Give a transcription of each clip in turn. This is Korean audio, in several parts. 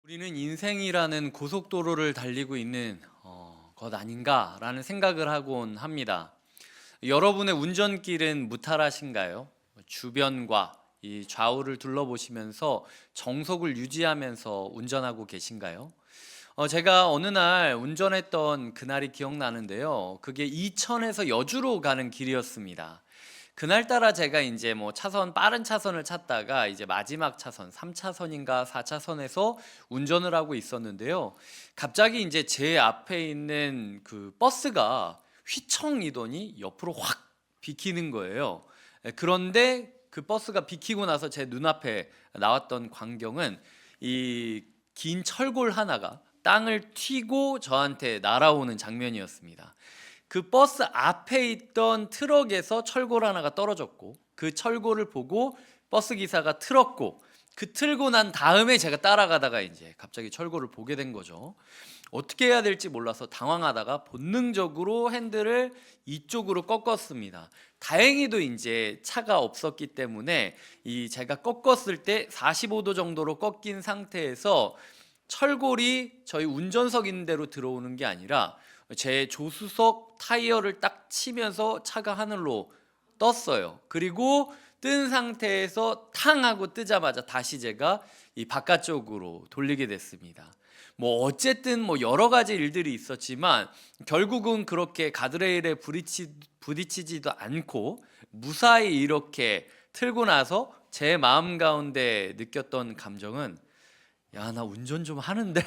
우리는 인생이라는 고속도로를 달리고 있는 것 아닌가라는 생각을 하곤 합니다. 여러분의 운전길은 무탈하신가요? 주변과 이 좌우를 둘러보시면서 정속을 유지하면서 운전하고 계신가요? 제가 어느 날 운전했던 그날이 기억나는데요. 그게 이천에서 여주로 가는 길이었습니다. 그날따라 제가 이제 뭐 빠른 차선을 찾다가 이제 마지막 차선 3차선인가 4차선에서 운전을 하고 있었는데요. 갑자기 이제 제 앞에 있는 그 버스가 휘청이더니 옆으로 확 비키는 거예요. 그런데 그 버스가 비키고 나서 제 눈앞에 나왔던 광경은 이 긴 철골 하나가 땅을 튀고 저한테 날아오는 장면이었습니다. 그 버스 앞에 있던 트럭에서 철골 하나가 떨어졌고, 그 철골을 보고 버스 기사가 틀었고, 그 틀고 난 다음에 제가 따라가다가 이제 갑자기 철골을 보게 된 거죠. 어떻게 해야 될지 몰라서 당황하다가 본능적으로 핸들을 이쪽으로 꺾었습니다. 다행히도 이제 차가 없었기 때문에 이 제가 꺾었을 때 45도 정도로 꺾인 상태에서 철골이 저희 운전석 있는 데로 들어오는 게 아니라 제 조수석 타이어를 딱 치면서 차가 하늘로 떴어요. 그리고 뜬 상태에서 탕 하고 뜨자마자 다시 제가 이 바깥쪽으로 돌리게 됐습니다. 뭐 어쨌든 뭐 여러 가지 일들이 있었지만 결국은 그렇게 가드레일에 부딪히지도 않고 무사히 이렇게 틀고 나서 제 마음 가운데 느꼈던 감정은, 야, 나 운전 좀 하는데?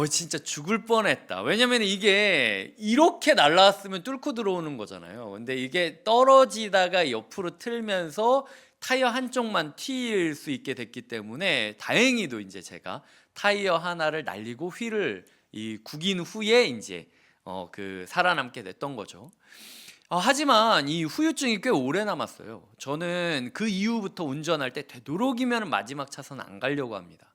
진짜 죽을 뻔했다. 왜냐면 이게 이렇게 날라왔으면 뚫고 들어오는 거잖아요. 근데 이게 떨어지다가 옆으로 틀면서 타이어 한쪽만 튀일 수 있게 됐기 때문에 다행히도 이제 제가 타이어 하나를 날리고 휠을 구긴 후에 이제 살아남게 됐던 거죠. 하지만 이 후유증이 꽤 오래 남았어요. 저는 그 이후부터 운전할 때 되도록이면 마지막 차선 안 가려고 합니다.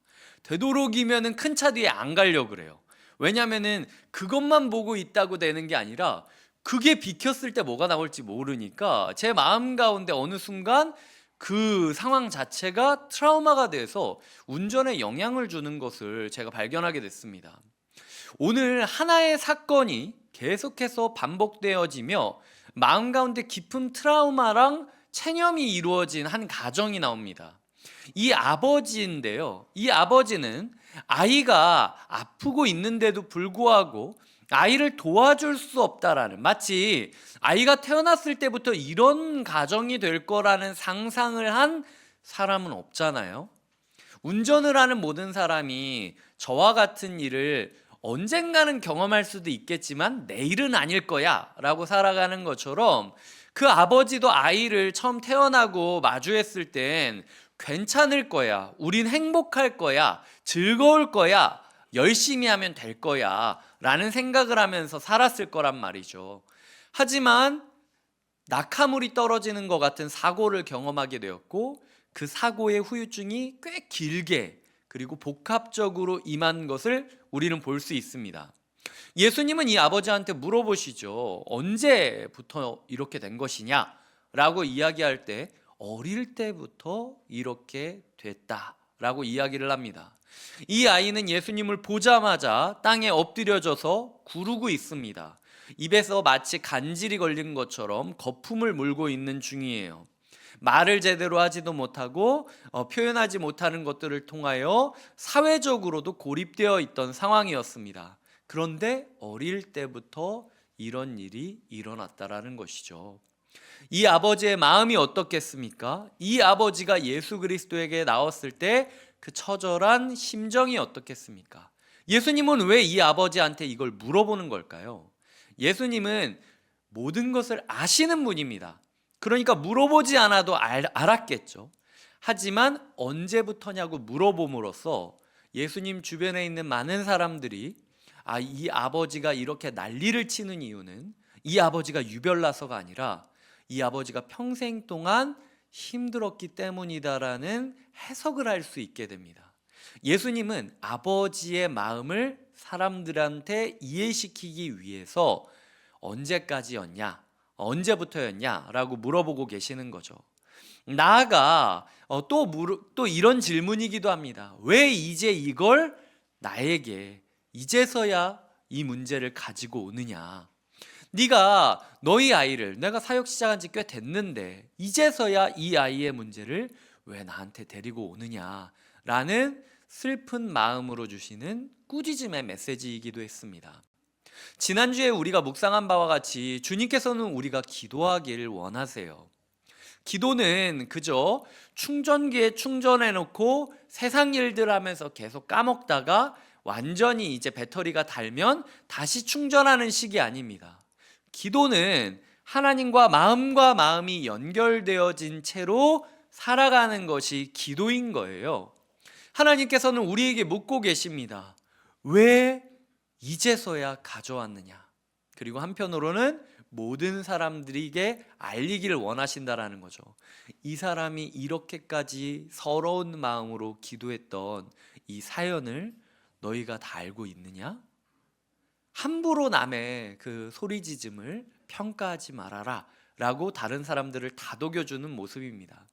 되도록이면은 큰 차 뒤에 안 가려고 그래요. 왜냐면은 그것만 보고 있다고 되는 게 아니라 그게 비켰을 때 뭐가 나올지 모르니까 제 마음 가운데 어느 순간 그 상황 자체가 트라우마가 돼서 운전에 영향을 주는 것을 제가 발견하게 됐습니다. 오늘 하나의 사건이 계속해서 반복되어지며 마음 가운데 깊은 트라우마랑 체념이 이루어진 한 가정이 나옵니다. 이 아버지인데요. 이 아버지는 아이가 아프고 있는데도 불구하고 아이를 도와줄 수 없다라는, 마치 아이가 태어났을 때부터 이런 가정이 될 거라는 상상을 한 사람은 없잖아요. 운전을 하는 모든 사람이 저와 같은 일을 언젠가는 경험할 수도 있겠지만 내일은 아닐 거야 라고 살아가는 것처럼, 그 아버지도 아이를 처음 태어나고 마주했을 땐 괜찮을 거야, 우린 행복할 거야, 즐거울 거야, 열심히 하면 될 거야 라는 생각을 하면서 살았을 거란 말이죠. 하지만 낙하물이 떨어지는 것 같은 사고를 경험하게 되었고, 그 사고의 후유증이 꽤 길게 그리고 복합적으로 임한 것을 우리는 볼 수 있습니다. 예수님은 이 아버지한테 물어보시죠. 언제부터 이렇게 된 것이냐? 라고 이야기할 때 어릴 때부터 이렇게 됐다라고 이야기를 합니다. 이 아이는 예수님을 보자마자 땅에 엎드려져서 구르고 있습니다. 입에서 마치 간질이 걸린 것처럼 거품을 물고 있는 중이에요. 말을 제대로 하지도 못하고 표현하지 못하는 것들을 통하여 사회적으로도 고립되어 있던 상황이었습니다. 그런데 어릴 때부터 이런 일이 일어났다라는 것이죠. 이 아버지의 마음이 어떻겠습니까? 이 아버지가 예수 그리스도에게 나왔을 때 그 처절한 심정이 어떻겠습니까? 예수님은 왜 이 아버지한테 이걸 물어보는 걸까요? 예수님은 모든 것을 아시는 분입니다. 그러니까 물어보지 않아도 알았겠죠. 하지만 언제부터냐고 물어봄으로써 예수님 주변에 있는 많은 사람들이, 이 아버지가 이렇게 난리를 치는 이유는 이 아버지가 유별나서가 아니라 이 아버지가 평생 동안 힘들었기 때문이다라는 해석을 할 수 있게 됩니다. 예수님은 아버지의 마음을 사람들한테 이해시키기 위해서 언제까지였냐, 언제부터였냐 라고 물어보고 계시는 거죠. 나아가 또 이런 질문이기도 합니다. 왜 이제 이걸 나에게 이제서야 이 문제를 가지고 오느냐? 네가 너희 아이를, 내가 사역 시작한 지 꽤 됐는데 이제서야 이 아이의 문제를 왜 나한테 데리고 오느냐라는 슬픈 마음으로 주시는 꾸짖음의 메시지이기도 했습니다. 지난주에 우리가 묵상한 바와 같이 주님께서는 우리가 기도하길 원하세요. 기도는 그저 충전기에 충전해 놓고 세상 일들 하면서 계속 까먹다가 완전히 이제 배터리가 닳으면 다시 충전하는 식이 아닙니다. 기도는 하나님과 마음이 연결되어진 채로 살아가는 것이 기도인 거예요. 하나님께서는 우리에게 묻고 계십니다. 왜 이제서야 가져왔느냐? 그리고 한편으로는 모든 사람들에게 알리기를 원하신다라는 거죠. 이 사람이 이렇게까지 서러운 마음으로 기도했던 이 사연을 너희가 다 알고 있느냐? 함부로 남의 그 소리지짐을 평가하지 말아라 라고 다른 사람들을 다독여주는 모습입니다.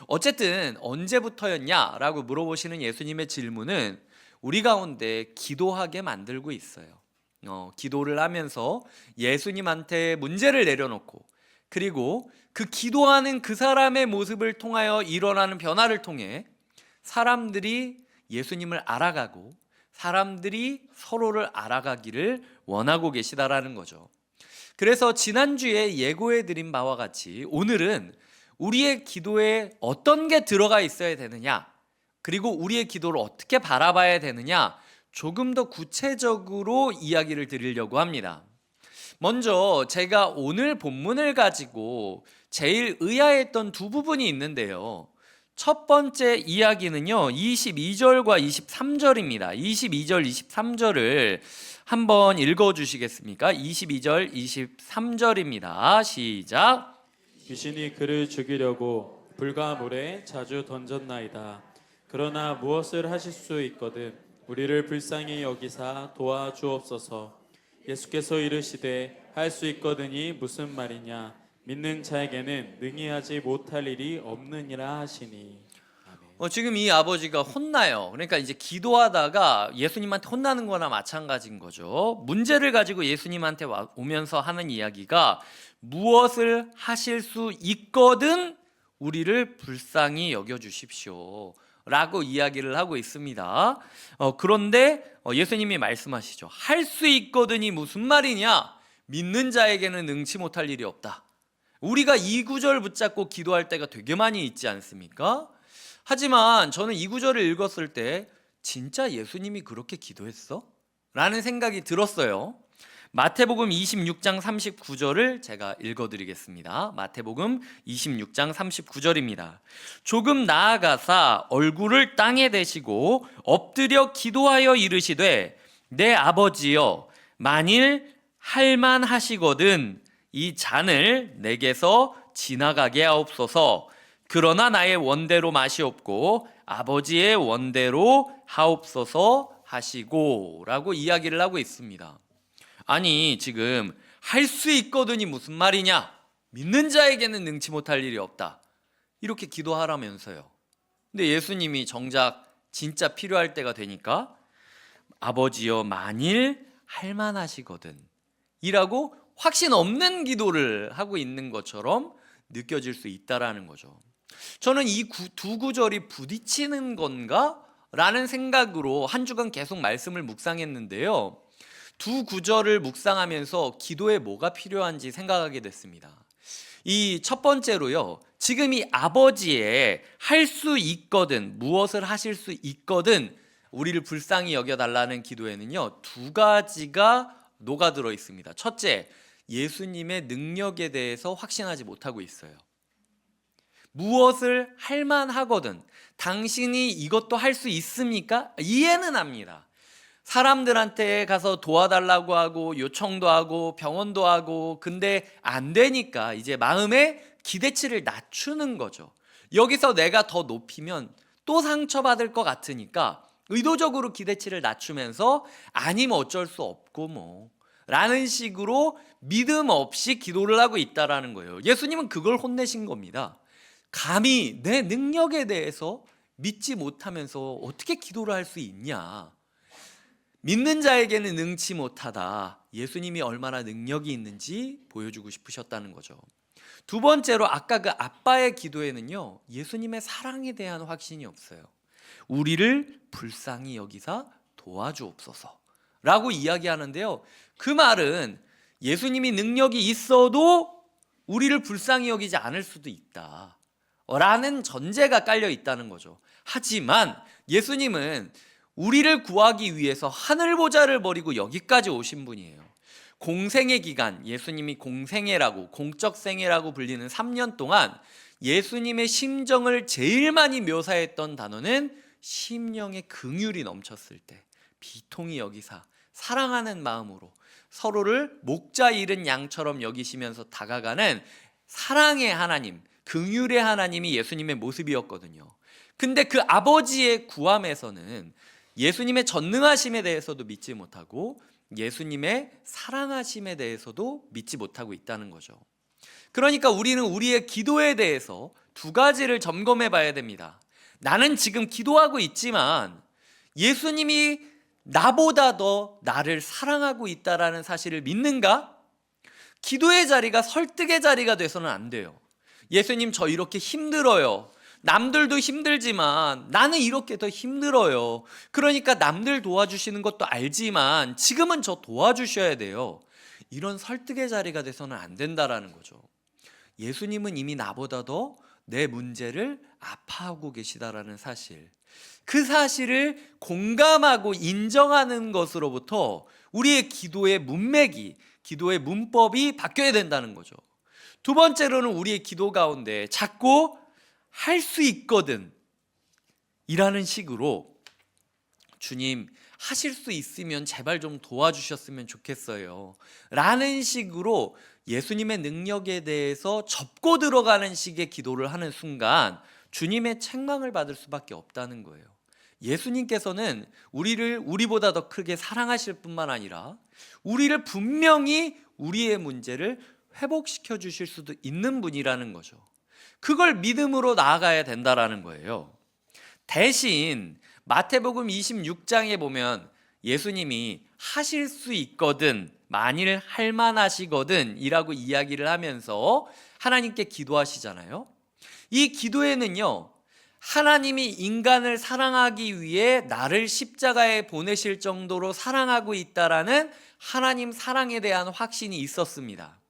어쨌든 언제부터였냐 라고 물어보시는 예수님의 질문은 우리 가운데 기도하게 만들고 있어요. 기도를 하면서 예수님한테 문제를 내려놓고, 그리고 그 기도하는 그 사람의 모습을 통하여 일어나는 변화를 통해 사람들이 예수님을 알아가고 사람들이 서로를 알아가기를 원하고 계시다라는 거죠. 그래서 지난주에 예고해 드린 바와 같이 오늘은 우리의 기도에 어떤 게 들어가 있어야 되느냐, 그리고 우리의 기도를 어떻게 바라봐야 되느냐, 조금 더 구체적으로 이야기를 드리려고 합니다. 먼저 제가 오늘 본문을 가지고 제일 의아했던 두 부분이 있는데요. 첫 번째 이야기는요, 22절과 23절입니다. 22절, 23절을 한번 읽어주시겠습니까? 22절, 23절입니다. 시작. 귀신이 그를 죽이려고 불과 물에 자주 던졌나이다. 그러나 무엇을 하실 수 있거든 우리를 불쌍히 여기사 도와주옵소서. 예수께서 이르시되 할 수 있거든이 무슨 말이냐? 믿는 자에게는 능히 하지 못할 일이 없느니라 하시니. 지금 이 아버지가 혼나요. 그러니까 이제 기도하다가 예수님한테 혼나는 거나 마찬가지인 거죠. 문제를 가지고 예수님한테 오면서 하는 이야기가 무엇을 하실 수 있거든 우리를 불쌍히 여겨주십시오 라고 이야기를 하고 있습니다. 그런데 예수님이 말씀하시죠. 할 수 있거든이 무슨 말이냐? 믿는 자에게는 능치 못할 일이 없다. 우리가 이 구절 붙잡고 기도할 때가 되게 많이 있지 않습니까? 하지만 저는 이 구절을 읽었을 때 진짜 예수님이 그렇게 기도했어? 라는 생각이 들었어요. 마태복음 26장 39절을 제가 읽어드리겠습니다. 마태복음 26장 39절입니다. 조금 나아가사 얼굴을 땅에 대시고 엎드려 기도하여 이르시되 내 아버지여 만일 할만하시거든 이 잔을 내게서 지나가게 하옵소서. 그러나 나의 원대로 마시옵고 아버지의 원대로 하옵소서 하시고 라고 이야기를 하고 있습니다. 아니 지금 할 수 있거든이 무슨 말이냐? 믿는 자에게는 능치 못할 일이 없다. 이렇게 기도하라면서요. 근데 예수님이 정작 진짜 필요할 때가 되니까 아버지여 만일 할만하시거든 이라고 확신 없는 기도를 하고 있는 것처럼 느껴질 수 있다라는 거죠. 저는 이 두 구절이 부딪히는 건가? 라는 생각으로 한 주간 계속 말씀을 묵상했는데요. 두 구절을 묵상하면서 기도에 뭐가 필요한지 생각하게 됐습니다. 이 첫 번째로요, 지금 이 아버지의 할 수 있거든, 무엇을 하실 수 있거든 우리를 불쌍히 여겨달라는 기도에는요, 두 가지가 녹아들어 있습니다. 첫째, 예수님의 능력에 대해서 확신하지 못하고 있어요. 무엇을 할 만하거든, 당신이 이것도 할 수 있습니까? 이해는 합니다. 사람들한테 가서 도와달라고 하고 요청도 하고 병원도 하고, 근데 안 되니까 이제 마음의 기대치를 낮추는 거죠. 여기서 내가 더 높이면 또 상처받을 것 같으니까 의도적으로 기대치를 낮추면서 아니면 어쩔 수 없고 뭐 라는 식으로 믿음 없이 기도를 하고 있다라는 거예요. 예수님은 그걸 혼내신 겁니다. 감히 내 능력에 대해서 믿지 못하면서 어떻게 기도를 할 수 있냐? 믿는 자에게는 능치 못하다. 예수님이 얼마나 능력이 있는지 보여주고 싶으셨다는 거죠. 두 번째로 아까 그 아빠의 기도에는요, 예수님의 사랑에 대한 확신이 없어요. 우리를 불쌍히 여기사 도와주옵소서 라고 이야기하는데요, 그 말은 예수님이 능력이 있어도 우리를 불쌍히 여기지 않을 수도 있다 라는 전제가 깔려 있다는 거죠. 하지만 예수님은 우리를 구하기 위해서 하늘보좌를 버리고 여기까지 오신 분이에요. 공생애 기간, 예수님이 공생애라고, 공적 생애라고 불리는 3년 동안 예수님의 심정을 제일 많이 묘사했던 단어는 심령의 긍휼이 넘쳤을 때, 비통히 여기사 사랑하는 마음으로 서로를 목자 잃은 양처럼 여기시면서 다가가는 사랑의 하나님, 긍휼의 하나님이 예수님의 모습이었거든요. 근데 그 아버지의 구함에서는 예수님의 전능하심에 대해서도 믿지 못하고 예수님의 사랑하심에 대해서도 믿지 못하고 있다는 거죠. 그러니까 우리는 우리의 기도에 대해서 두 가지를 점검해 봐야 됩니다. 나는 지금 기도하고 있지만 예수님이 나보다 더 나를 사랑하고 있다라는 사실을 믿는가? 기도의 자리가 설득의 자리가 돼서는 안 돼요. 예수님, 저 이렇게 힘들어요. 남들도 힘들지만 나는 이렇게 더 힘들어요. 그러니까 남들 도와주시는 것도 알지만 지금은 저 도와주셔야 돼요. 이런 설득의 자리가 돼서는 안 된다라는 거죠. 예수님은 이미 나보다 더 내 문제를 아파하고 계시다라는 사실, 그 사실을 공감하고 인정하는 것으로부터 우리의 기도의 문맥이, 기도의 문법이 바뀌어야 된다는 거죠. 두 번째로는 우리의 기도 가운데 자꾸 할 수 있거든 이라는 식으로, 주님 하실 수 있으면 제발 좀 도와주셨으면 좋겠어요 라는 식으로 예수님의 능력에 대해서 접고 들어가는 식의 기도를 하는 순간 주님의 책망을 받을 수밖에 없다는 거예요. 예수님께서는 우리보다 더 크게 사랑하실 뿐만 아니라 우리를 분명히 우리의 문제를 회복시켜 주실 수도 있는 분이라는 거죠. 그걸 믿음으로 나아가야 된다라는 거예요. 대신 마태복음 26장에 보면 예수님이 하실 수 있거든, 만일 할 만하시거든 이라고 이야기를 하면서 하나님께 기도하시잖아요. 이 기도에는요, 하나님이 인간을 사랑하기 위해 나를 십자가에 보내실 정도로 사랑하고 있다라는 하나님 사랑에 대한 확신이 있었습니다.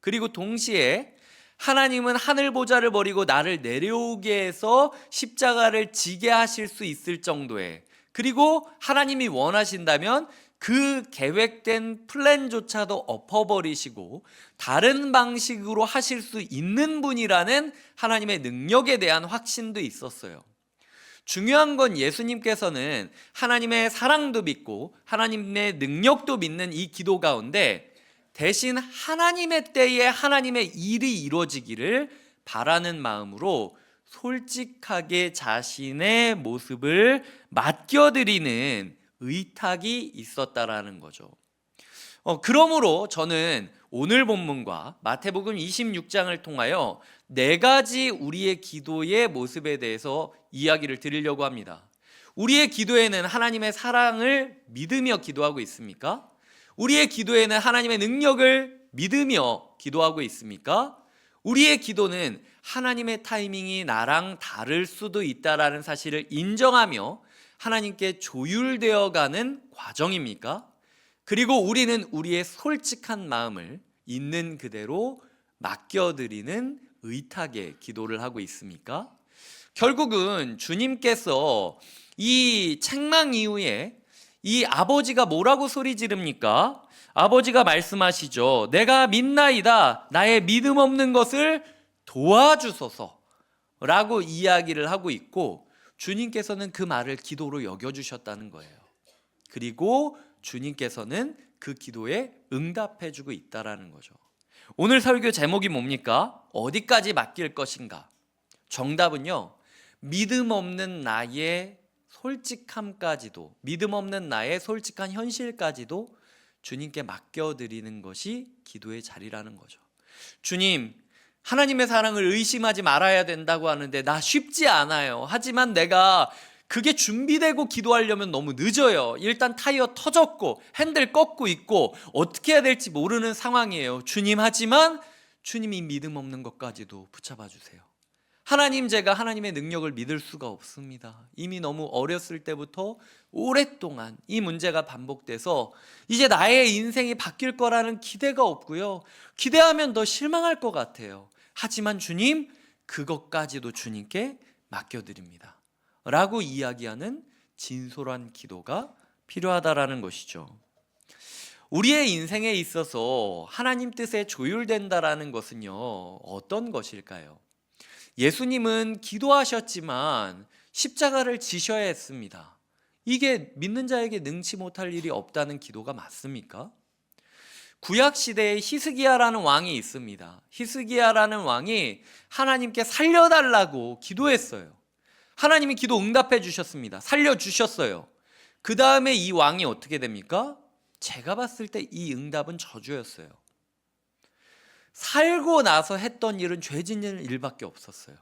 그리고 동시에 하나님은 하늘 보좌를 버리고 나를 내려오게 해서 십자가를 지게 하실 수 있을 정도의, 그리고 하나님이 원하신다면 그 계획된 플랜조차도 엎어버리시고 다른 방식으로 하실 수 있는 분이라는 하나님의 능력에 대한 확신도 있었어요. 중요한 건 예수님께서는 하나님의 사랑도 믿고 하나님의 능력도 믿는 이 기도 가운데 대신 하나님의 때에 하나님의 일이 이루어지기를 바라는 마음으로 솔직하게 자신의 모습을 맡겨드리는 의탁이 있었다라는 거죠. 그러므로 저는 오늘 본문과 마태복음 26장을 통하여 네 가지 우리의 기도의 모습에 대해서 이야기를 드리려고 합니다. 우리의 기도에는 하나님의 사랑을 믿으며 기도하고 있습니까? 우리의 기도에는 하나님의 능력을 믿으며 기도하고 있습니까? 우리의 기도는 하나님의 타이밍이 나랑 다를 수도 있다라는 사실을 인정하며 하나님께 조율되어 가는 과정입니까? 그리고 우리는 우리의 솔직한 마음을 있는 그대로 맡겨드리는 의탁의 기도를 하고 있습니까? 결국은 주님께서 이 책망 이후에 이 아버지가 뭐라고 소리 지릅니까? 아버지가 말씀하시죠. 내가 믿나이다. 나의 믿음 없는 것을 도와주소서 라고 이야기를 하고 있고, 주님께서는 그 말을 기도로 여겨주셨다는 거예요. 그리고 주님께서는 그 기도에 응답해주고 있다는 거죠. 오늘 설교 제목이 뭡니까? 어디까지 맡길 것인가? 정답은요, 믿음 없는 나의 솔직함까지도, 믿음 없는 나의 솔직한 현실까지도 주님께 맡겨드리는 것이 기도의 자리라는 거죠. 주님, 하나님의 사랑을 의심하지 말아야 된다고 하는데 나 쉽지 않아요. 하지만 내가 그게 준비되고 기도하려면 너무 늦어요. 일단 타이어 터졌고 핸들 꺾고 있고 어떻게 해야 될지 모르는 상황이에요. 주님, 하지만 주님이 믿음 없는 것까지도 붙잡아 주세요. 하나님, 제가 하나님의 능력을 믿을 수가 없습니다. 이미 너무 어렸을 때부터 오랫동안 이 문제가 반복돼서 이제 나의 인생이 바뀔 거라는 기대가 없고요. 기대하면 더 실망할 것 같아요. 하지만 주님, 그것까지도 주님께 맡겨드립니다 라고 이야기하는 진솔한 기도가 필요하다라는 것이죠. 우리의 인생에 있어서 하나님 뜻에 조율된다라는 것은요, 어떤 것일까요? 예수님은 기도하셨지만 십자가를 지셔야 했습니다. 이게 믿는 자에게 능치 못할 일이 없다는 기도가 맞습니까? 구약 시대에 히스기야라는 왕이 있습니다. 히스기야라는 왕이 하나님께 살려달라고 기도했어요. 하나님이 기도 응답해 주셨습니다. 살려주셨어요. 그 다음에 이 왕이 어떻게 됩니까? 제가 봤을 때 이 응답은 저주였어요. 살고 나서 했던 일은 죄 짓는 일밖에 없었어요.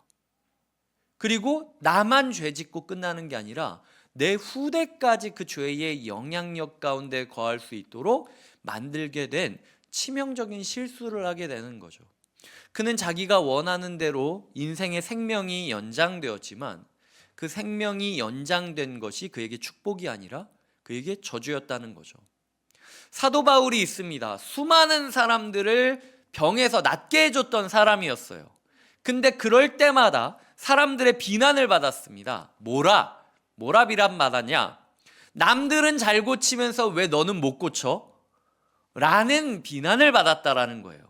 그리고 나만 죄 짓고 끝나는 게 아니라 내 후대까지 그 죄의 영향력 가운데 거할 수 있도록 만들게 된 치명적인 실수를 하게 되는 거죠. 그는 자기가 원하는 대로 인생의 생명이 연장되었지만 그 생명이 연장된 것이 그에게 축복이 아니라 그에게 저주였다는 거죠. 사도 바울이 있습니다. 수많은 사람들을 병에서 낫게 해줬던 사람이었어요. 근데 그럴 때마다 사람들의 비난을 받았습니다. 뭐라 비난 받았냐? 남들은 잘 고치면서 왜 너는 못 고쳐? 라는 비난을 받았다라는 거예요.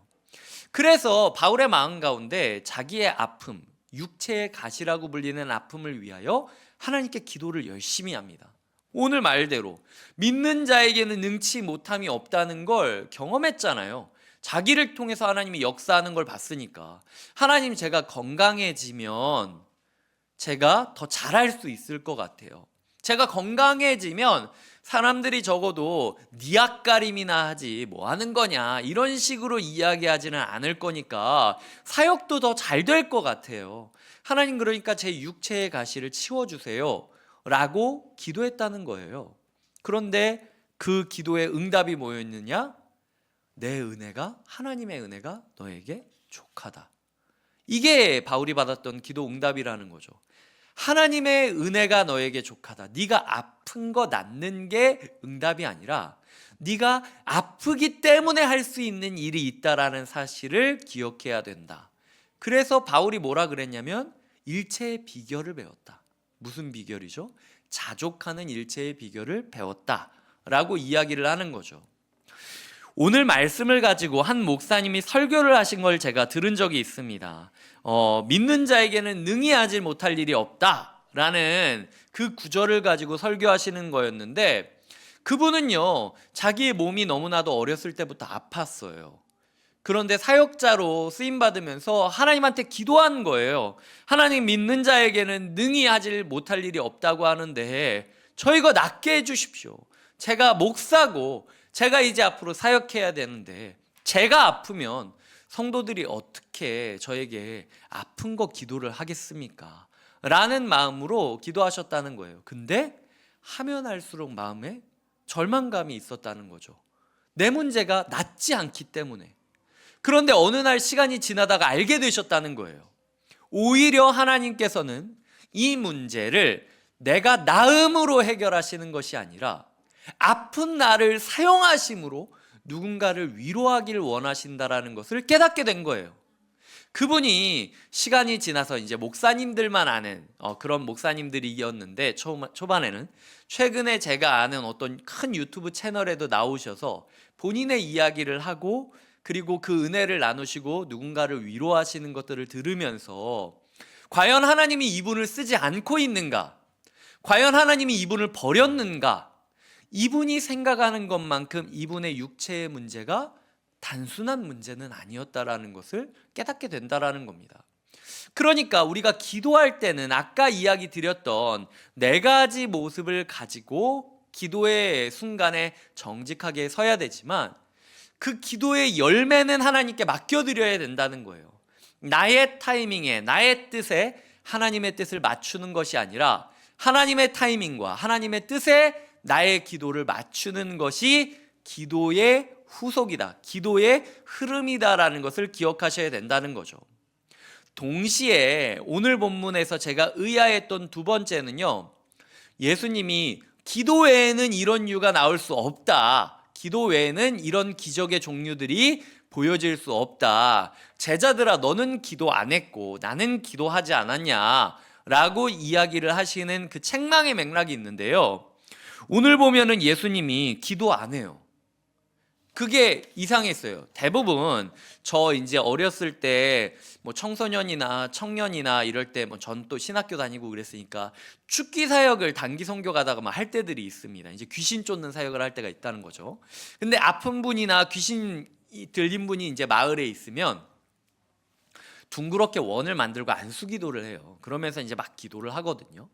그래서 바울의 마음 가운데 자기의 아픔, 육체의 가시라고 불리는 아픔을 위하여 하나님께 기도를 열심히 합니다. 오늘 말대로 믿는 자에게는 능치 못함이 없다는 걸 경험했잖아요. 자기를 통해서 하나님이 역사하는 걸 봤으니까. 하나님, 제가 건강해지면 제가 더 잘할 수 있을 것 같아요. 제가 건강해지면 사람들이 적어도 니 앞가림이나 하지 뭐 하는 거냐 이런 식으로 이야기하지는 않을 거니까 사역도 더 잘 될 것 같아요. 하나님, 그러니까 제 육체의 가시를 치워주세요 라고 기도했다는 거예요. 그런데 그 기도의 응답이 뭐였느냐? 내 은혜가, 하나님의 은혜가 너에게 족하다. 이게 바울이 받았던 기도 응답이라는 거죠. 하나님의 은혜가 너에게 족하다. 네가 아픈 거 낫는 게 응답이 아니라 네가 아프기 때문에 할 수 있는 일이 있다라는 사실을 기억해야 된다. 그래서 바울이 뭐라 그랬냐면 일체의 비결을 배웠다. 무슨 비결이죠? 자족하는 일체의 비결을 배웠다라고 이야기를 하는 거죠. 오늘 말씀을 가지고 한 목사님이 설교를 하신 걸 제가 들은 적이 있습니다. 믿는 자에게는 능히 하지 못할 일이 없다라는 그 구절을 가지고 설교하시는 거였는데, 그분은요, 자기의 몸이 너무나도 어렸을 때부터 아팠어요. 그런데 사역자로 쓰임받으면서 하나님한테 기도한 거예요. 하나님, 믿는 자에게는 능히 하지 못할 일이 없다고 하는데 저 이거 낫게 해주십시오. 제가 목사고 제가 이제 앞으로 사역해야 되는데 제가 아프면 성도들이 어떻게 저에게 아픈 거 기도를 하겠습니까? 라는 마음으로 기도하셨다는 거예요. 근데 하면 할수록 마음에 절망감이 있었다는 거죠. 내 문제가 낫지 않기 때문에. 그런데 어느 날 시간이 지나다가 알게 되셨다는 거예요. 오히려 하나님께서는 이 문제를 내가 나음으로 해결하시는 것이 아니라 아픈 나를 사용하심으로 누군가를 위로하길 원하신다라는 것을 깨닫게 된 거예요. 그분이 시간이 지나서 이제 목사님들만 아는 그런 목사님들이었는데 초반에는, 최근에 제가 아는 어떤 큰 유튜브 채널에도 나오셔서 본인의 이야기를 하고 그리고 그 은혜를 나누시고 누군가를 위로하시는 것들을 들으면서 과연 하나님이 이분을 쓰지 않고 있는가? 과연 하나님이 이분을 버렸는가? 이분이 생각하는 것만큼 이분의 육체의 문제가 단순한 문제는 아니었다라는 것을 깨닫게 된다라는 겁니다. 그러니까 우리가 기도할 때는 아까 이야기 드렸던 네 가지 모습을 가지고 기도의 순간에 정직하게 서야 되지만 그 기도의 열매는 하나님께 맡겨드려야 된다는 거예요. 나의 타이밍에, 나의 뜻에 하나님의 뜻을 맞추는 것이 아니라 하나님의 타이밍과 하나님의 뜻에 나의 기도를 맞추는 것이 기도의 후속이다, 기도의 흐름이다라는 것을 기억하셔야 된다는 거죠. 동시에 오늘 본문에서 제가 의아했던 두 번째는요, 예수님이 기도 외에는 이런 이유가 나올 수 없다, 기도 외에는 이런 기적의 종류들이 보여질 수 없다, 제자들아 너는 기도 안 했고 나는 기도하지 않았냐 라고 이야기를 하시는 그 책망의 맥락이 있는데요, 오늘 보면은 예수님이 기도 안 해요. 그게 이상했어요. 대부분 저 이제 어렸을 때 뭐 청소년이나 청년이나 이럴 때 뭐 전 또 신학교 다니고 그랬으니까 축기 사역을 단기 선교 가다가 막 할 때들이 있습니다. 이제 귀신 쫓는 사역을 할 때가 있다는 거죠. 근데 아픈 분이나 귀신 들린 분이 이제 마을에 있으면 둥그렇게 원을 만들고 안수 기도를 해요. 그러면서 이제 막 기도를 하거든요.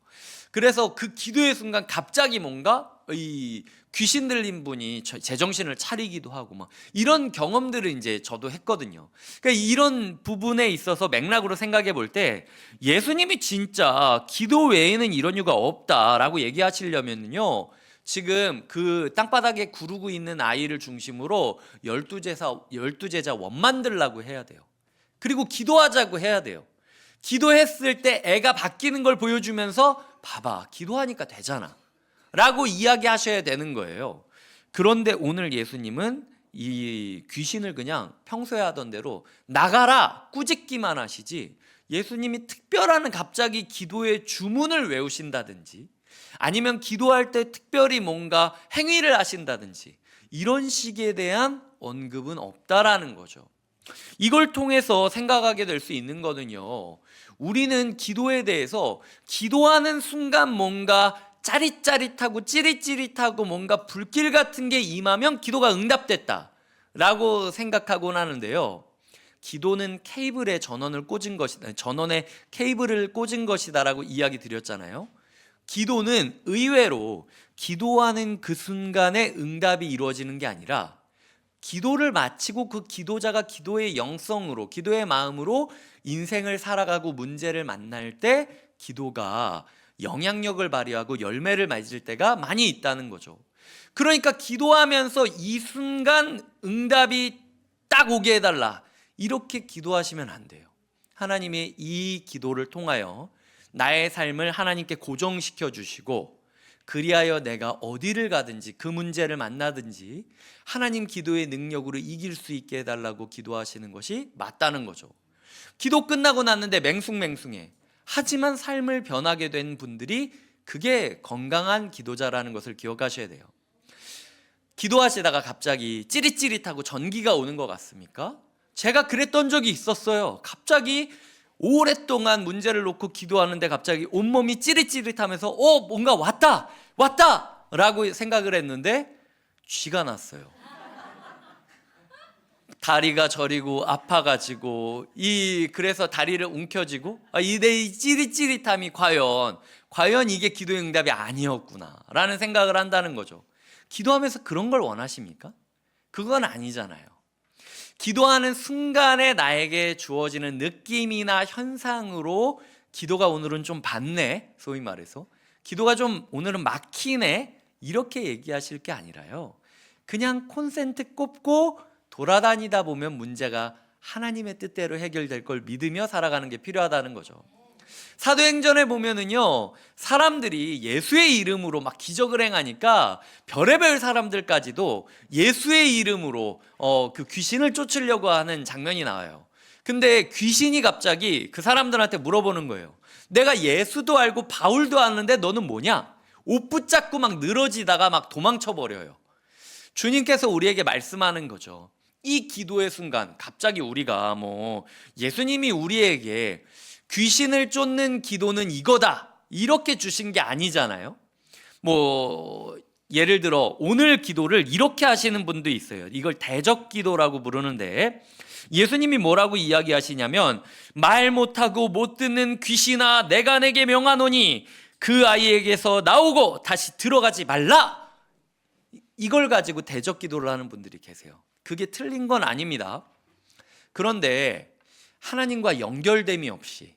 그래서 그 기도의 순간 갑자기 뭔가 이 귀신 들린 분이 제정신을 차리기도 하고 막 이런 경험들을 이제 저도 했거든요. 그러니까 이런 부분에 있어서 맥락으로 생각해 볼 때 예수님이 진짜 기도 외에는 이런 이유가 없다라고 얘기하시려면요, 지금 그 땅바닥에 구르고 있는 아이를 중심으로 12제자 원 만들라고 해야 돼요. 그리고 기도하자고 해야 돼요. 기도했을 때 애가 바뀌는 걸 보여주면서 봐봐, 기도하니까 되잖아 라고 이야기하셔야 되는 거예요. 그런데 오늘 예수님은 이 귀신을 그냥 평소에 하던 대로 나가라 꾸짖기만 하시지, 예수님이 특별한 갑자기 기도의 주문을 외우신다든지 아니면 기도할 때 특별히 뭔가 행위를 하신다든지 이런 식에 대한 언급은 없다라는 거죠. 이걸 통해서 생각하게 될 수 있는 거는요, 우리는 기도에 대해서 기도하는 순간 뭔가 짜릿짜릿하고 찌릿찌릿하고 뭔가 불길 같은 게 임하면 기도가 응답됐다 라고 생각하곤 하는데요, 기도는 케이블에 전원을 꽂은 것이다, 전원에 케이블을 꽂은 것이다 라고 이야기 드렸잖아요. 기도는 의외로 기도하는 그 순간에 응답이 이루어지는 게 아니라 기도를 마치고 그 기도자가 기도의 영성으로, 기도의 마음으로 인생을 살아가고 문제를 만날 때 기도가 영향력을 발휘하고 열매를 맺을 때가 많이 있다는 거죠. 그러니까 기도하면서 이 순간 응답이 딱 오게 해달라 이렇게 기도하시면 안 돼요. 하나님이 이 기도를 통하여 나의 삶을 하나님께 고정시켜 주시고 그리하여 내가 어디를 가든지 그 문제를 만나든지 하나님 기도의 능력으로 이길 수 있게 해달라고 기도하시는 것이 맞다는 거죠. 기도 끝나고 났는데 맹숭맹숭해. 하지만 삶을 변하게 된 분들이 그게 건강한 기도자라는 것을 기억하셔야 돼요. 기도하시다가 갑자기 찌릿찌릿하고 전기가 오는 것 같습니까? 제가 그랬던 적이 있었어요. 갑자기 오랫동안 문제를 놓고 기도하는데 갑자기 온몸이 찌릿찌릿하면서 뭔가 왔다 라고 생각을 했는데 쥐가 났어요. 다리가 저리고 아파가지고 그래서 다리를 움켜쥐고 이 찌릿찌릿함이 과연 이게 기도의 응답이 아니었구나 라는 생각을 한다는 거죠. 기도하면서 그런 걸 원하십니까? 그건 아니잖아요. 기도하는 순간에 나에게 주어지는 느낌이나 현상으로 기도가 오늘은 좀 받네, 소위 말해서 기도가 좀 오늘은 막히네 이렇게 얘기하실 게 아니라요, 그냥 콘센트 꼽고 돌아다니다 보면 문제가 하나님의 뜻대로 해결될 걸 믿으며 살아가는 게 필요하다는 거죠. 사도행전에 보면은요, 사람들이 예수의 이름으로 막 기적을 행하니까 별의별 사람들까지도 예수의 이름으로 그 귀신을 쫓으려고 하는 장면이 나와요. 근데 귀신이 갑자기 그 사람들한테 물어보는 거예요. 내가 예수도 알고 바울도 아는데 너는 뭐냐? 옷 붙잡고 막 늘어지다가 막 도망쳐 버려요. 주님께서 우리에게 말씀하는 거죠. 이 기도의 순간 갑자기 우리가 예수님이 우리에게 귀신을 쫓는 기도는 이거다 이렇게 주신 게 아니잖아요. 예를 들어 오늘 기도를 이렇게 하시는 분도 있어요. 이걸 대적 기도라고 부르는데 예수님이 뭐라고 이야기하시냐면, 말 못하고 못 듣는 귀신아 내가 내게 명하노니 그 아이에게서 나오고 다시 들어가지 말라, 이걸 가지고 대적 기도를 하는 분들이 계세요. 그게 틀린 건 아닙니다. 그런데 하나님과 연결됨이 없이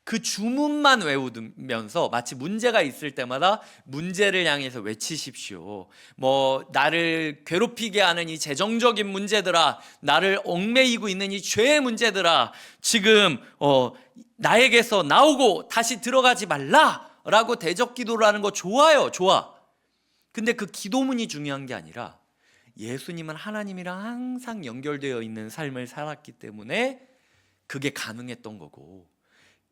그 주문만 외우면서 마치 문제가 있을 때마다 문제를 향해서 외치십시오. 나를 괴롭히게 하는 이 재정적인 문제들아, 나를 얽매이고 있는 이 죄의 문제들아, 지금 나에게서 나오고 다시 들어가지 말라라고 대적 기도를 하는 거 좋아요, 좋아. 근데 그 기도문이 중요한 게 아니라 예수님은 하나님이랑 항상 연결되어 있는 삶을 살았기 때문에 그게 가능했던 거고,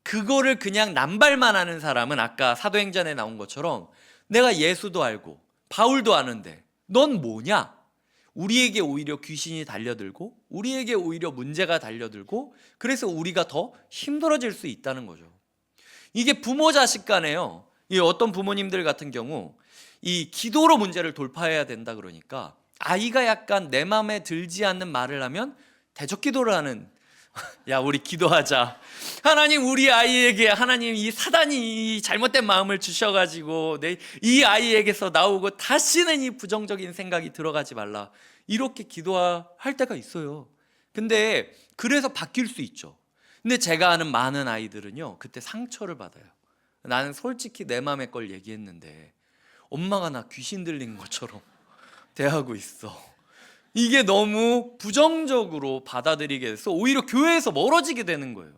그거를 그냥 남발만 하는 사람은 아까 사도행전에 나온 것처럼 내가 예수도 알고 바울도 아는데 넌 뭐냐? 우리에게 오히려 귀신이 달려들고 우리에게 오히려 문제가 달려들고 그래서 우리가 더 힘들어질 수 있다는 거죠. 이게 부모 자식 간에요. 이 어떤 부모님들 같은 경우 이 기도로 문제를 돌파해야 된다 그러니까 아이가 약간 내 마음에 들지 않는 말을 하면 대적 기도를 하는, 야 우리 기도하자, 하나님 우리 아이에게 하나님 이 사단이 잘못된 마음을 주셔가지고 이 아이에게서 나오고 다시는 이 부정적인 생각이 들어가지 말라, 이렇게 기도할 때가 있어요. 근데 그래서 바뀔 수 있죠. 근데 제가 아는 많은 아이들은요 그때 상처를 받아요. 나는 솔직히 내 마음의 걸 얘기했는데 엄마가 나 귀신 들린 것처럼 대하고 있어. 이게 너무 부정적으로 받아들이게 돼서 오히려 교회에서 멀어지게 되는 거예요.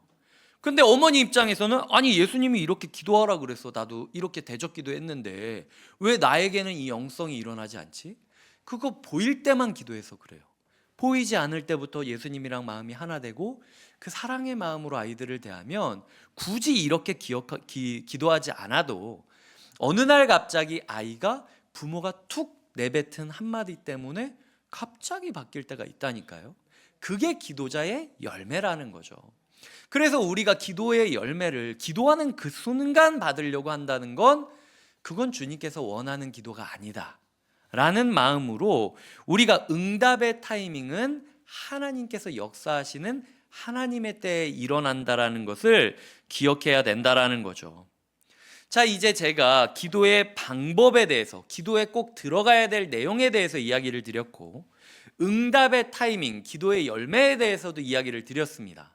근데 어머니 입장에서는 아니 예수님이 이렇게 기도하라 그래서 나도 이렇게 대적 기도했는데 왜 나에게는 이 영성이 일어나지 않지? 그거 보일 때만 기도해서 그래요. 보이지 않을 때부터 예수님이랑 마음이 하나 되고 그 사랑의 마음으로 아이들을 대하면 굳이 이렇게 기도하지 않아도 어느 날 갑자기 아이가 부모가 툭 내뱉은 한마디 때문에 갑자기 바뀔 때가 있다니까요. 그게 기도자의 열매라는 거죠. 그래서 우리가 기도의 열매를 기도하는 그 순간 받으려고 한다는 건 그건 주님께서 원하는 기도가 아니다 라는 마음으로 우리가 응답의 타이밍은 하나님께서 역사하시는 하나님의 때에 일어난다라는 것을 기억해야 된다라는 거죠. 자, 이제 제가 기도의 방법에 대해서, 기도에 꼭 들어가야 될 내용에 대해서 이야기를 드렸고 응답의 타이밍, 기도의 열매에 대해서도 이야기를 드렸습니다.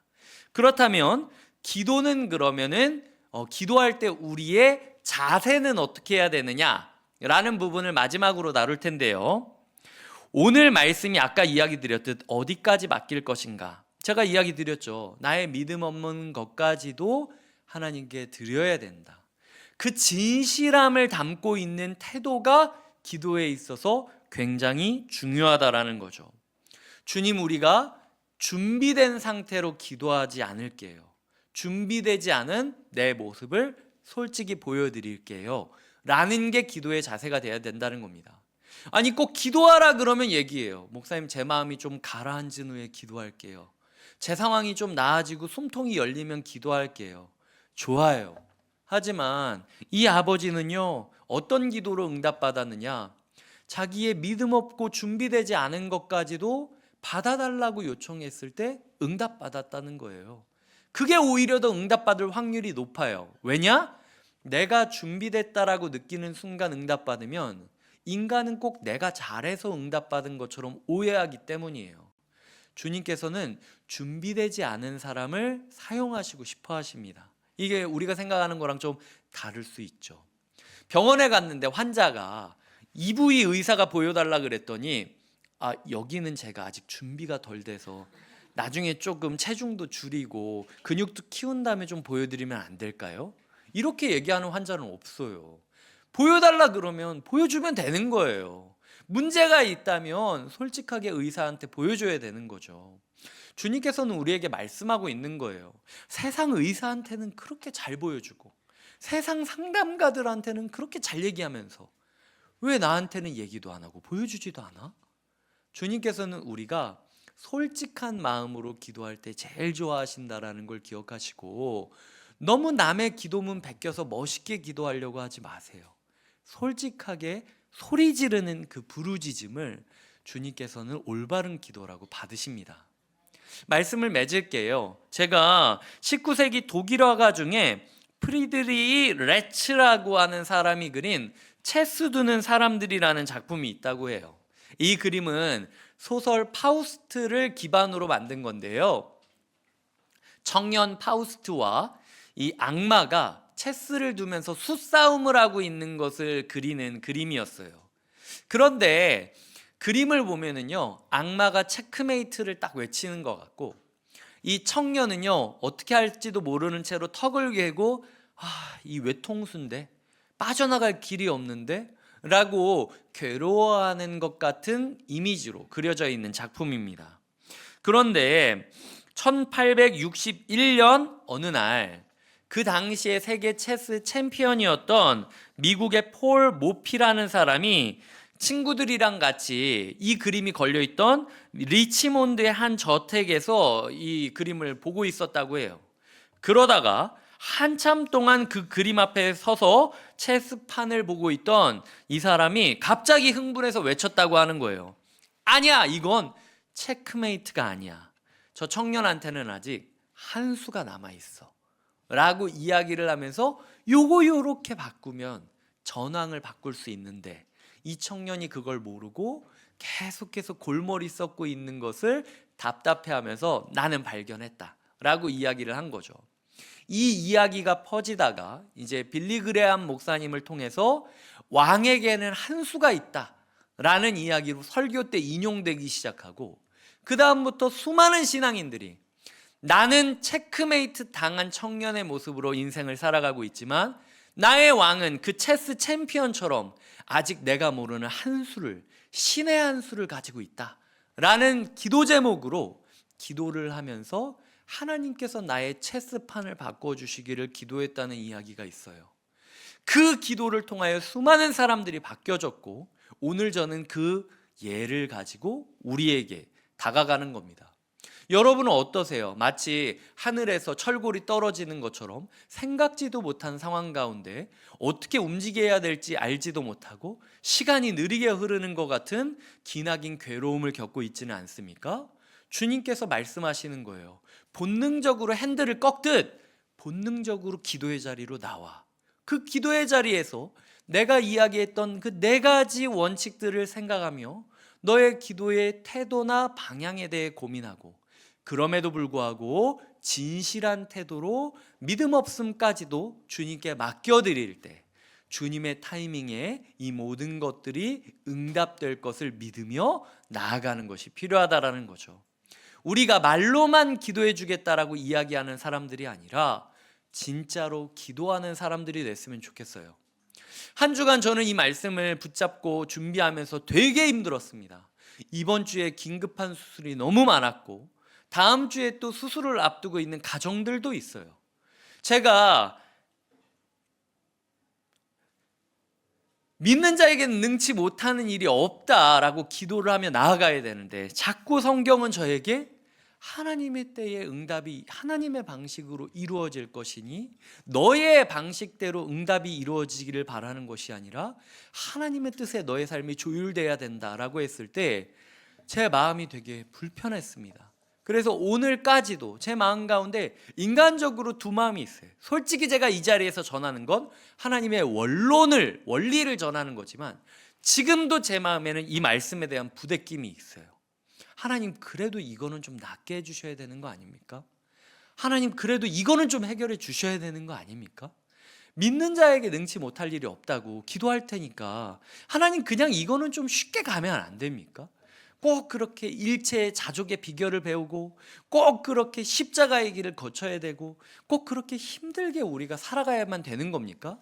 그렇다면 기도는 그러면은 기도할 때 우리의 자세는 어떻게 해야 되느냐라는 부분을 마지막으로 나눌 텐데요. 오늘 말씀이 아까 이야기 드렸듯 어디까지 맡길 것인가? 제가 이야기 드렸죠. 나의 믿음 없는 것까지도 하나님께 드려야 된다. 그 진실함을 담고 있는 태도가 기도에 있어서 굉장히 중요하다라는 거죠. 주님, 우리가 준비된 상태로 기도하지 않을게요. 준비되지 않은 내 모습을 솔직히 보여드릴게요 라는 게 기도의 자세가 돼야 된다는 겁니다. 아니 꼭 기도하라 그러면 얘기해요. 목사님 제 마음이 좀 가라앉은 후에 기도할게요. 제 상황이 좀 나아지고 숨통이 열리면 기도할게요. 좋아요. 하지만 이 아버지는요 어떤 기도로 응답받았느냐, 자기의 믿음 없고 준비되지 않은 것까지도 받아달라고 요청했을 때 응답받았다는 거예요. 그게 오히려 더 응답받을 확률이 높아요. 왜냐? 내가 준비됐다라고 느끼는 순간 응답받으면 인간은 꼭 내가 잘해서 응답받은 것처럼 오해하기 때문이에요. 주님께서는 준비되지 않은 사람을 사용하시고 싶어 하십니다. 이게 우리가 생각하는 거랑 좀 다를 수 있죠. 병원에 갔는데 환자가 EV 의사가 보여달라 그랬더니 여기는 제가 아직 준비가 덜 돼서 나중에 조금 체중도 줄이고 근육도 키운 다음에 좀 보여드리면 안 될까요? 이렇게 얘기하는 환자는 없어요. 보여달라 그러면 보여주면 되는 거예요. 문제가 있다면 솔직하게 의사한테 보여줘야 되는 거죠. 주님께서는 우리에게 말씀하고 있는 거예요. 세상 의사한테는 그렇게 잘 보여주고 세상 상담가들한테는 그렇게 잘 얘기하면서 왜 나한테는 얘기도 안 하고 보여주지도 않아? 주님께서는 우리가 솔직한 마음으로 기도할 때 제일 좋아하신다라는 걸 기억하시고 너무 남의 기도문 베껴서 멋있게 기도하려고 하지 마세요. 솔직하게 소리 지르는 그 부르짖음을 주님께서는 올바른 기도라고 받으십니다. 말씀을 맺을게요. 제가 19세기 독일화가 중에 프리드리히 레츠라고 하는 사람이 그린 체스 두는 사람들이라는 작품이 있다고 해요. 이 그림은 소설 파우스트를 기반으로 만든 건데요. 청년 파우스트와 이 악마가 체스를 두면서 수싸움을 하고 있는 것을 그리는 그림이었어요. 그런데 그림을 보면은요, 악마가 체크메이트를 딱 외치는 것 같고, 이 청년은요, 어떻게 할지도 모르는 채로 턱을 괴고, 이 외통수인데 빠져나갈 길이 없는데 라고 괴로워하는 것 같은 이미지로 그려져 있는 작품입니다. 그런데 1861년 어느 날 그 당시에 세계 체스 챔피언이었던 미국의 폴 모피라는 사람이 친구들이랑 같이 이 그림이 걸려있던 리치몬드의 한 저택에서 이 그림을 보고 있었다고 해요. 그러다가 한참 동안 그 그림 앞에 서서 체스판을 보고 있던 이 사람이 갑자기 흥분해서 외쳤다고 하는 거예요. 아니야, 이건 체크메이트가 아니야. 저 청년한테는 아직 한 수가 남아있어 라고 이야기를 하면서 요렇게 바꾸면 전황을 바꿀 수 있는데, 이 청년이 그걸 모르고 계속해서 골머리 썩고 있는 것을 답답해하면서 나는 발견했다 라고 이야기를 한 거죠. 이 이야기가 퍼지다가 이제 빌리 그레암 목사님을 통해서 왕에게는 한 수가 있다 라는 이야기로 설교 때 인용되기 시작하고, 그 다음부터 수많은 신앙인들이 나는 체크메이트 당한 청년의 모습으로 인생을 살아가고 있지만 나의 왕은 그 체스 챔피언처럼 아직 내가 모르는 한 수를, 신의 한 수를 가지고 있다 라는 기도 제목으로 기도를 하면서 하나님께서 나의 체스판을 바꿔주시기를 기도했다는 이야기가 있어요. 그 기도를 통하여 수많은 사람들이 바뀌어졌고, 오늘 저는 그 예를 가지고 우리에게 다가가는 겁니다. 여러분은 어떠세요? 마치 하늘에서 철골이 떨어지는 것처럼 생각지도 못한 상황 가운데 어떻게 움직여야 될지 알지도 못하고 시간이 느리게 흐르는 것 같은 기나긴 괴로움을 겪고 있지는 않습니까? 주님께서 말씀하시는 거예요. 본능적으로 핸들을 꺾듯 본능적으로 기도의 자리로 나와. 그 기도의 자리에서 내가 이야기했던 그 4가지 원칙들을 생각하며 너의 기도의 태도나 방향에 대해 고민하고, 그럼에도 불구하고 진실한 태도로 믿음 없음까지도 주님께 맡겨드릴 때 주님의 타이밍에 이 모든 것들이 응답될 것을 믿으며 나아가는 것이 필요하다라는 거죠. 우리가 말로만 기도해 주겠다라고 이야기하는 사람들이 아니라 진짜로 기도하는 사람들이 됐으면 좋겠어요. 한 주간 저는 이 말씀을 붙잡고 준비하면서 되게 힘들었습니다. 이번 주에 긴급한 수술이 너무 많았고, 다음 주에 또 수술을 앞두고 있는 가정들도 있어요. 제가 믿는 자에게는 능치 못하는 일이 없다라고 기도를 하며 나아가야 되는데, 자꾸 성경은 저에게 하나님의 때에 응답이 하나님의 방식으로 이루어질 것이니 너의 방식대로 응답이 이루어지기를 바라는 것이 아니라 하나님의 뜻에 너의 삶이 조율돼야 된다라고 했을 때 제 마음이 되게 불편했습니다. 그래서 오늘까지도 제 마음 가운데 인간적으로 두 마음이 있어요. 솔직히 제가 이 자리에서 전하는 건 하나님의 원리를 전하는 거지만, 지금도 제 마음에는 이 말씀에 대한 부대낌이 있어요. 하나님, 그래도 이거는 좀 낫게 해주셔야 되는 거 아닙니까? 하나님, 그래도 이거는 좀 해결해 주셔야 되는 거 아닙니까? 믿는 자에게 능치 못할 일이 없다고 기도할 테니까 하나님, 그냥 이거는 좀 쉽게 가면 안 됩니까? 꼭 그렇게 일체의 자족의 비결을 배우고, 꼭 그렇게 십자가의 길을 거쳐야 되고, 꼭 그렇게 힘들게 우리가 살아가야만 되는 겁니까?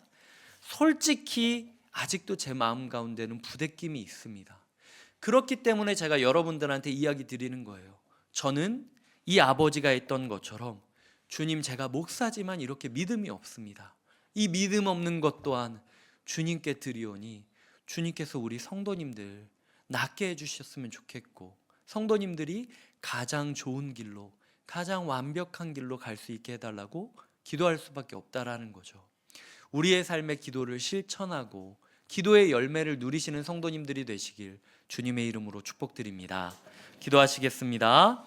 솔직히 아직도 제 마음 가운데는 부대낌이 있습니다. 그렇기 때문에 제가 여러분들한테 이야기 드리는 거예요. 저는 이 아버지가 했던 것처럼, 주님, 제가 목사지만 이렇게 믿음이 없습니다. 이 믿음 없는 것 또한 주님께 드리오니 주님께서 우리 성도님들 낫게 해주셨으면 좋겠고, 성도님들이 가장 좋은 길로, 가장 완벽한 길로 갈 수 있게 해달라고 기도할 수밖에 없다라는 거죠. 우리의 삶의 기도를 실천하고 기도의 열매를 누리시는 성도님들이 되시길 주님의 이름으로 축복드립니다. 기도하시겠습니다.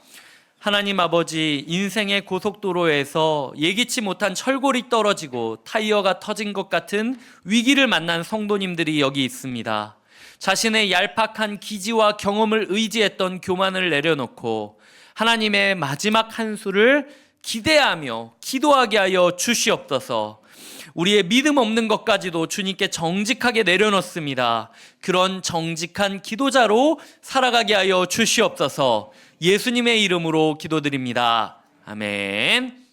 하나님 아버지, 인생의 고속도로에서 예기치 못한 철골이 떨어지고 타이어가 터진 것 같은 위기를 만난 성도님들이 여기 있습니다. 자신의 얄팍한 기지와 경험을 의지했던 교만을 내려놓고 하나님의 마지막 한 수를 기대하며 기도하게 하여 주시옵소서. 우리의 믿음 없는 것까지도 주님께 정직하게 내려놓습니다. 그런 정직한 기도자로 살아가게 하여 주시옵소서. 예수님의 이름으로 기도드립니다. 아멘.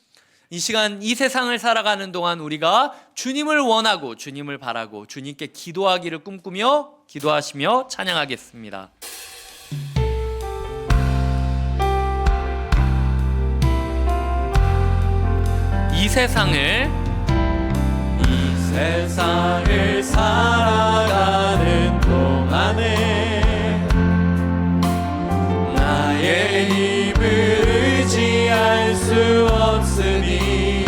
이 시간 이 세상을 살아가는 동안 우리가 주님을 원하고 주님을 바라고 주님께 기도하기를 꿈꾸며 기도하시며 찬양하겠습니다. 이 세상을 살아가는 동안에 나의 힘을 의지할 수 없으니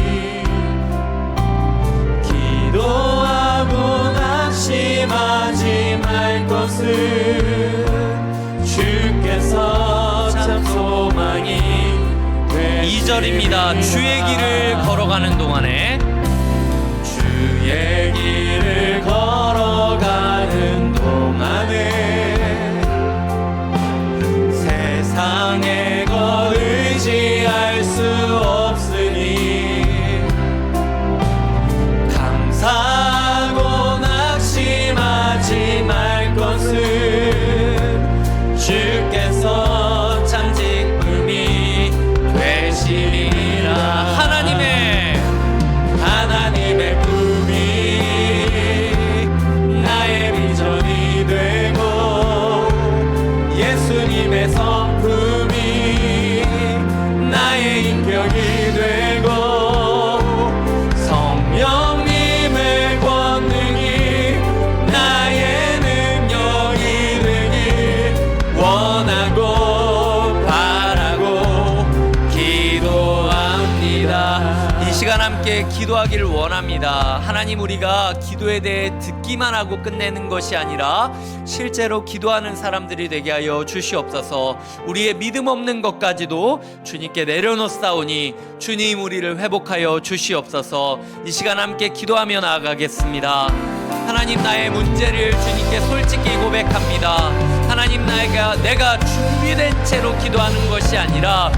기도하고 낙심하지 말 것은 주께서 참 소망이 되시리라. 2절입니다. 주의 길을 걸어가는 동안에 주의 길을 걸어가는 동안에 세상에 거 의지할 수 없으니 감사하고 낙심하지 말 것은 주께서 참 기쁨이 되시리라. 하나님의 꿈이 나의 비전이 되고 예수님의 성품이 나의 인격이 되고 성령님의 권능이 나의 능력이 되길 원하고 바라고 기도합니다. 이 시간 함께 기도하기를 원합니다. 하나님, 우리가 기도에 대해 듣기만 하고 끝내는 것이 아니라 실제로 기도하는 사람들이 되게 하여 주시옵소서. 우리의 믿음 없는 것까지도 주님께 내려놓사오니 주님 우리를 회복하여 주시옵소서. 이 시간 함께 기도하며 나아가겠습니다. 하나님, 나의 문제를 주님께 솔직히 고백합니다. 하나님, 내가 준비된 채로 기도하는 것이 아니라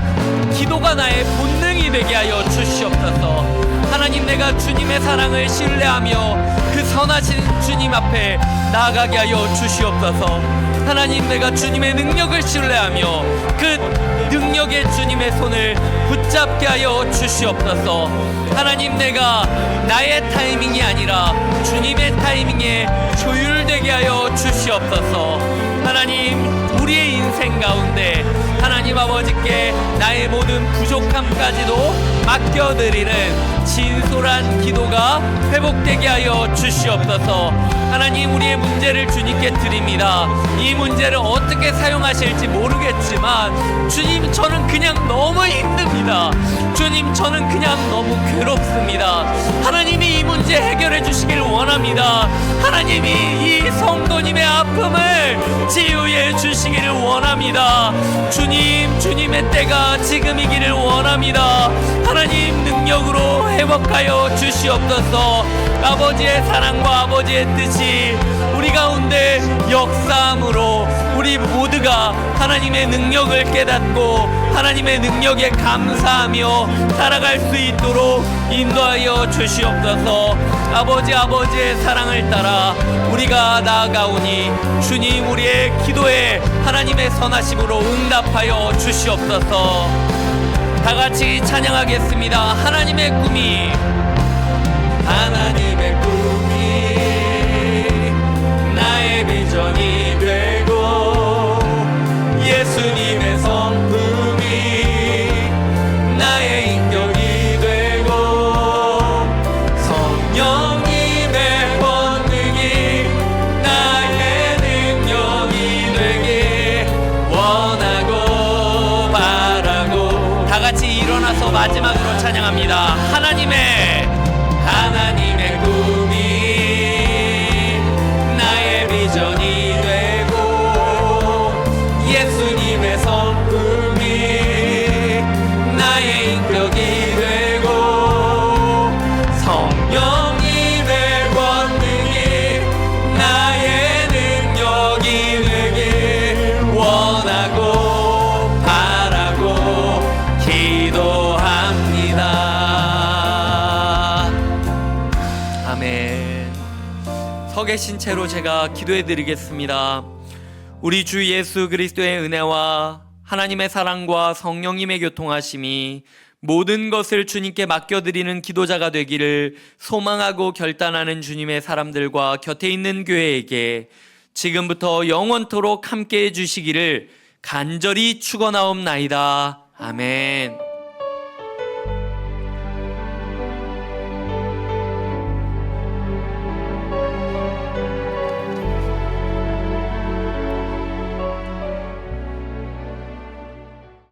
기도가 나의 본능이 되게 하여 주시옵소서. 하나님, 내가 주님의 사랑을 신뢰하며 그 선하신 주님 앞에 나아가게 하여 주시옵소서. 하나님, 내가 주님의 능력을 신뢰하며 그 능력의 주님의 손을 붙잡게 하여 주시옵소서. 하나님, 내가 나의 타이밍이 아니라 주님의 타이밍에 조율되게 하여 주시옵소서. 하나님, 우리의 인생 가운데 하나님 아버지께 나의 모든 부족함까지도 맡겨드리는 진솔한 기도가 회복되게 하여 주시옵소서. 하나님, 우리의 문제를 주님께 드립니다. 이 문제를 어떻게 사용하실지 모르겠지만 주님, 저는 그냥 너무 힘듭니다. 주님, 저는 그냥 너무 괴롭습니다. 하나님이 이 문제 해결해 주시길 원합니다. 하나님이 이 성도님의 아픔을 치유해 주시기를 원합니다. 주님, 주님의 때가 지금이기를 원합니다. 하나님, 능력으로 회복하여 주시옵소서. 아버지의 사랑과 아버지의 뜻이 우리 가운데 역사함으로 우리 모두가 하나님의 능력을 깨닫고 하나님의 능력에 감사하며 살아갈 수 있도록 인도하여 주시옵소서. 아버지의 사랑을 따라 우리가 나아가오니 주님, 우리의 기도에 하나님의 선하심으로 응답하여 주시옵소서. 다 같이 찬양하겠습니다. 하나님의 꿈이 나의 비전이 되고 예수님의 성품이 나의 인격이 되고 성령님의 권능이 나의 능력이 되길 원하고 바라고. 다 같이 일어나서 마지막으로 찬양합니다. 하나님의 꿈이 나의 비전이 되고 예수님의 성품이 나의 인격이 되고 성령님의 권능이 나의 능력이 되길 원하고 바라고 기도합니다. 서 계신 채로 제가 기도해 드리겠습니다. 우리 주 예수 그리스도의 은혜와 하나님의 사랑과 성령님의 교통하심이 모든 것을 주님께 맡겨드리는 기도자가 되기를 소망하고 결단하는 주님의 사람들과 곁에 있는 교회에게 지금부터 영원토록 함께해 주시기를 간절히 축원하옵나이다. 아멘.